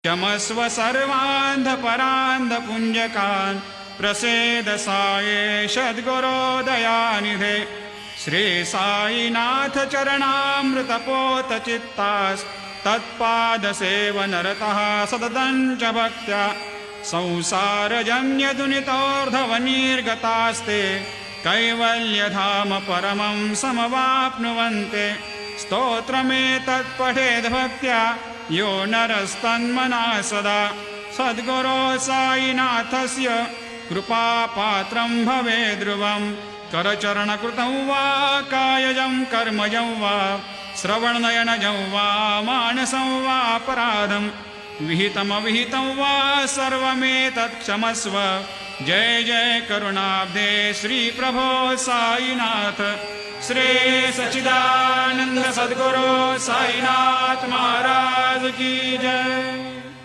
क्षमस्व सर्वान्धपरान्धपुञ्जकान् प्रसेद साये सद्गुरो दयानिधे। श्री साईनाथ चरणामृतपोत चित्तास्तत्पादसेवनरतः सततं च भक्त्या संसारजन्यदुनितोर्धवनिर्गतास्ते कैवल्यधाम परमं समवाप्नुवन्ते। स्तोत्रमेतत्पठेद् भक्त्या यो नरस्तन्मनः सदा सद्गुरो साईनाथस्य कृपापात्रं भवेद् ध्रुवम्। करचरणकृतं वा कायजं कर्मजं वा श्रवणनयनजं वा मानसं वापराधं विहितमविहितं वा सर्वमेतत् क्षमस्व। जय जय करुणाब्धे श्री प्रभो साईनाथ। श्री सच्चिदानंद सद्गुरु साईनाथ महाराज की जय।